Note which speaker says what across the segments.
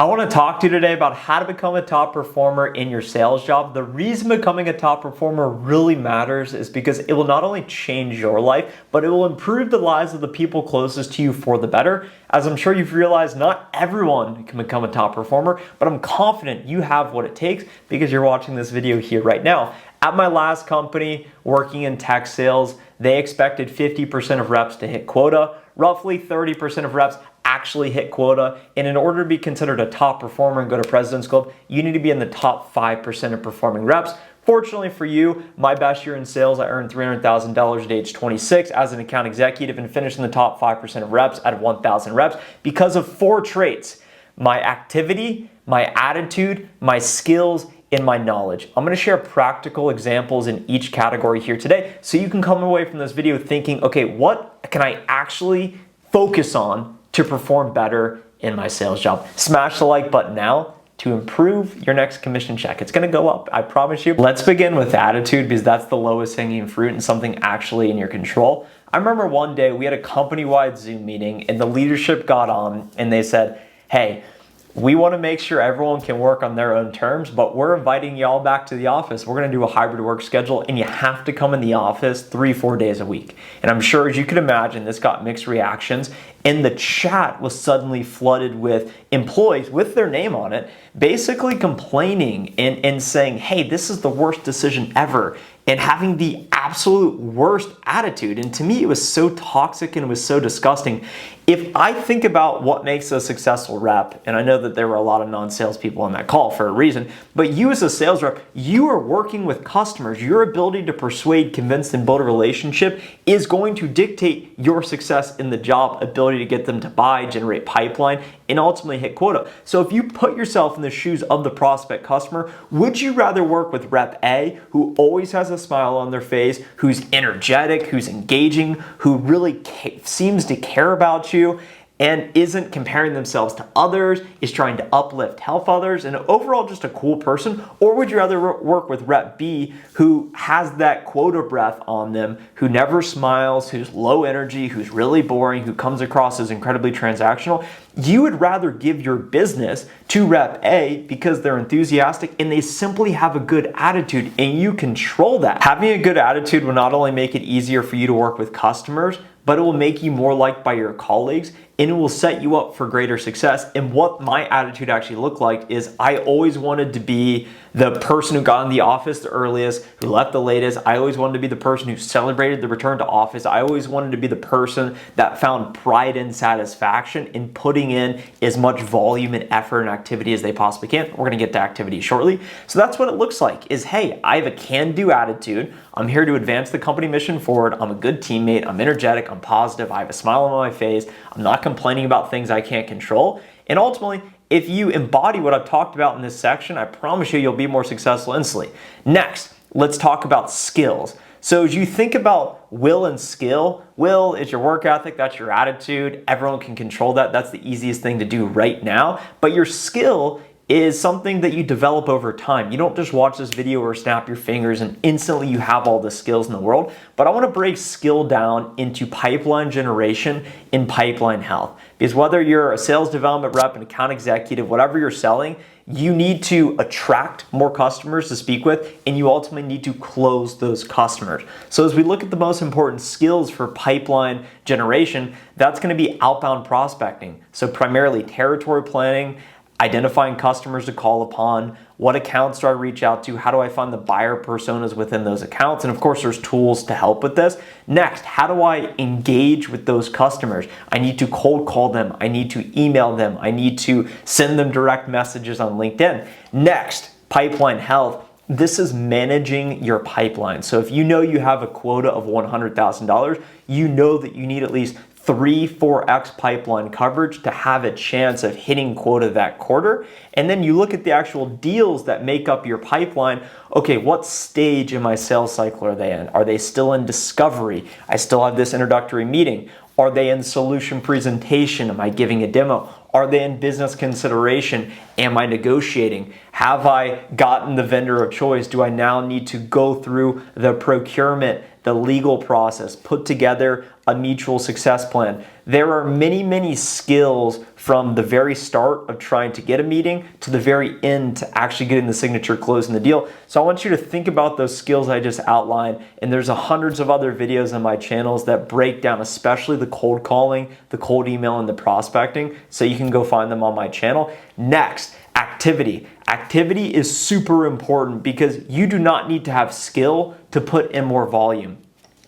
Speaker 1: I want to talk to you today about how to become a top performer in your sales job. The reason becoming a top performer really matters is because it will not only change your life, but it will improve the lives of the people closest to you for the better. As I'm sure you've realized, not everyone can become a top performer, but I'm confident you have what it takes because you're watching this video here right now. At my last company, working in tech sales, they expected 50% of reps to hit quota. Roughly 30% of reps actually hit quota. And in order to be considered a top performer and go to President's Club, you need to be in the top 5% of performing reps. Fortunately for you, my best year in sales, I earned $300,000 at age 26 as an account executive and finished in the top 5% of reps out of 1,000 reps because of 4 traits: my activity, my attitude, my skills, and my knowledge. I'm going to share practical examples in each category here today so you can come away from this video thinking, okay, what can I actually focus on to perform better in my sales job? Smash the like button now to improve your next commission check. It's going to go up, I promise you. Let's begin with attitude because that's the lowest hanging fruit and something actually in your control. I remember one day we had a company-wide Zoom meeting and the leadership got on and they said, hey, we want to make sure everyone can work on their own terms, but we're inviting y'all back to the office. We're going to do a hybrid work schedule and you have to come in the office 3-4 days a week. And I'm sure, as you can imagine, this got mixed reactions. And the chat was suddenly flooded with employees with their name on it, basically complaining and saying, hey, this is the worst decision ever, and having the absolute worst attitude. And to me, it was so toxic and it was so disgusting. If I think about what makes a successful rep, and I know that there were a lot of non-sales people on that call for a reason, but you as a sales rep, you are working with customers. Your ability to persuade, convince, and build a relationship is going to dictate your success in the job, ability to get them to buy, generate pipeline, and ultimately hit quota. So if you put yourself in the shoes of the prospect customer, would you rather work with rep A, who always has a smile on their face, who's energetic, who's engaging, who really seems to care about you, and isn't comparing themselves to others, is trying to uplift, help others, and overall just a cool person? Or would you rather work with rep B, who has that quota breath on them, who never smiles, who's low energy, who's really boring, who comes across as incredibly transactional? You would rather give your business to rep A because they're enthusiastic and they simply have a good attitude, and you control that. Having a good attitude will not only make it easier for you to work with customers, but it will make you more liked by your colleagues and it will set you up for greater success. And what my attitude actually looked like is I always wanted to be the person who got in the office the earliest, who left the latest. I always wanted to be the person who celebrated the return to office. I always wanted to be the person that found pride and satisfaction in putting in as much volume and effort and activity as they possibly can. We're going to get to activity shortly. So that's what it looks like is, hey, I have a can-do attitude. I'm here to advance the company mission forward. I'm a good teammate. I'm energetic. I'm positive. I have a smile on my face. I'm not complaining about things I can't control. And ultimately, if you embody what I've talked about in this section, I promise you'll be more successful instantly. Next, let's talk about skills. So as you think about will and skill, will is your work ethic, that's your attitude. Everyone can control that. That's the easiest thing to do right now. But your skill is something that you develop over time. You don't just watch this video or snap your fingers and instantly you have all the skills in the world. But I want to break skill down into pipeline generation and pipeline health. Because whether you're a sales development rep, an account executive, whatever you're selling, you need to attract more customers to speak with, and you ultimately need to close those customers. So as we look at the most important skills for pipeline generation, that's going to be outbound prospecting. So primarily territory planning, identifying customers to call upon, what accounts do I reach out to, how do I find the buyer personas within those accounts, and of course there's tools to help with this. Next, how do I engage with those customers? I need to cold call them, I need to email them, I need to send them direct messages on LinkedIn. Next, pipeline health. This is managing your pipeline. So if you know you have a quota of $100,000, you know that you need at least 3-4x pipeline coverage to have a chance of hitting quota that quarter. And then you look at the actual deals that make up your pipeline. Okay, what stage in my sales cycle are they in? Are they still in discovery? I still have this introductory meeting. Are they in solution presentation? Am I giving a demo? Are they in business consideration? Am I negotiating? Have I gotten the vendor of choice? Do I now need to go through the procurement, the legal process, put together a mutual success plan. There are many, many skills from the very start of trying to get a meeting to the very end to actually getting the signature, closing the deal. So I want you to think about those skills I just outlined, and there's hundreds of other videos on my channels that break down especially the cold calling, the cold email, and the prospecting, so you can go find them on my channel. Next, activity. Activity is super important because you do not need to have skill to put in more volume.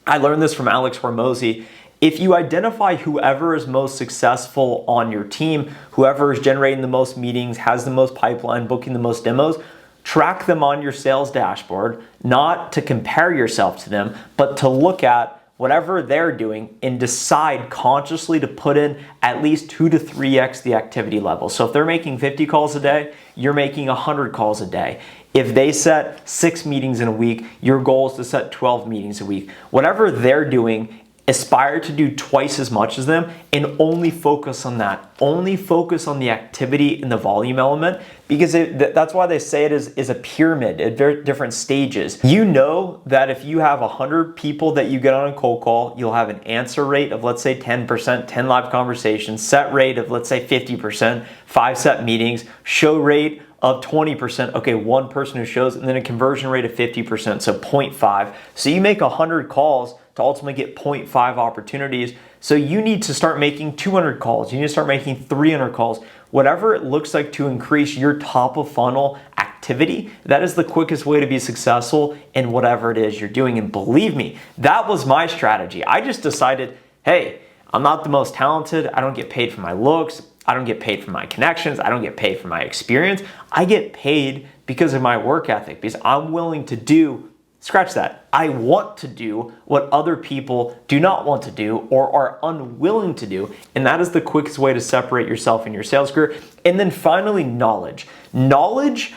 Speaker 1: I learned this from Alex Hormozy. If you identify whoever is most successful on your team, whoever is generating the most meetings, has the most pipeline, booking the most demos, track them on your sales dashboard, not to compare yourself to them, but to look at whatever they're doing and decide consciously to put in at least 2 to 3x the activity level. So if they're making 50 calls a day, you're making 100 calls a day. If they set 6 meetings in a week, your goal is to set 12 meetings a week. Whatever they're doing, aspire to do twice as much as them and only focus on that. Only focus on the activity and the volume element, because that's why they say it is a pyramid at very different stages. You know that if you have 100 people that you get on a cold call, you'll have an answer rate of, let's say, 10%, 10 live conversations, set rate of, let's say, 50%, 5 set meetings, show rate of 20%, okay, 1 person who shows, and then a conversion rate of 50%, so 0.5. So you make 100 calls to ultimately get 0.5 opportunities. So you need to start making 200 calls. You need to start making 300 calls. Whatever it looks like to increase your top of funnel activity, that is the quickest way to be successful in whatever it is you're doing. And believe me, that was my strategy. I just decided, hey, I'm not the most talented. I don't get paid for my looks. I don't get paid for my connections. I don't get paid for my experience. I get paid because of my work ethic, because I'm willing to do, scratch that, I want to do what other people do not want to do or are unwilling to do. And that is the quickest way to separate yourself in your sales career. And then finally, knowledge. Knowledge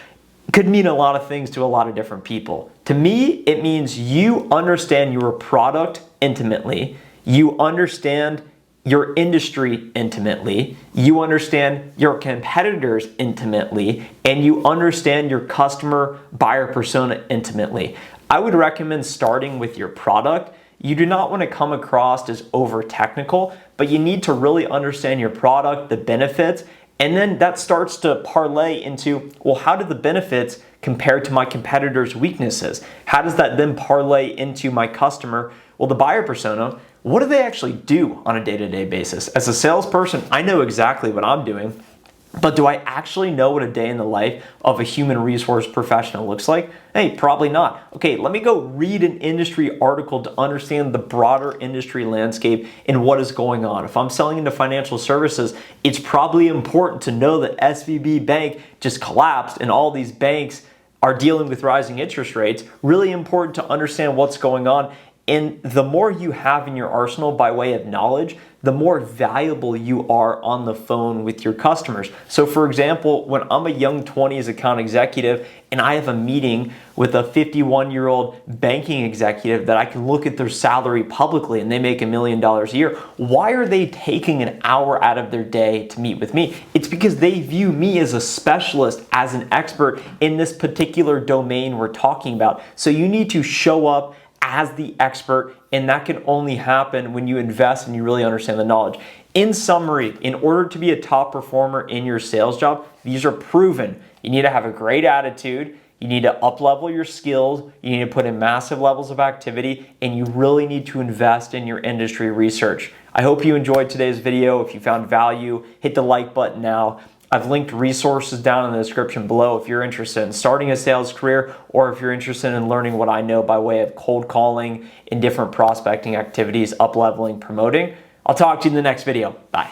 Speaker 1: could mean a lot of things to a lot of different people. To me, it means you understand your product intimately. You understand your industry intimately, you understand your competitors intimately, and you understand your customer buyer persona intimately. I would recommend starting with your product. You do not want to come across as over technical, but you need to really understand your product, the benefits, and then that starts to parlay into, well, how do the benefits compare to my competitors' weaknesses? How does that then parlay into my customer? Well, the buyer persona, what do they actually do on a day-to-day basis? As a salesperson, I know exactly what I'm doing, but do I actually know what a day in the life of a human resource professional looks like? Hey, probably not. Okay, let me go read an industry article to understand the broader industry landscape and what is going on. If I'm selling into financial services, it's probably important to know that SVB Bank just collapsed and all these banks are dealing with rising interest rates. Really important to understand what's going on. And the more you have in your arsenal by way of knowledge, the more valuable you are on the phone with your customers. So for example, when I'm a young 20s account executive and I have a meeting with a 51-year-old banking executive that I can look at their salary publicly and they make $1 million a year, why are they taking an hour out of their day to meet with me? It's because they view me as a specialist, as an expert in this particular domain we're talking about. So you need to show up as the expert, and that can only happen when you invest and you really understand the knowledge. In summary, in order to be a top performer in your sales job, these are proven. You need to have a great attitude, you need to up-level your skills, you need to put in massive levels of activity, and you really need to invest in your industry research. I hope you enjoyed today's video. If you found value, hit the like button now. I've linked resources down in the description below if you're interested in starting a sales career or if you're interested in learning what I know by way of cold calling and different prospecting activities, up-leveling, promoting. I'll talk to you in the next video. Bye.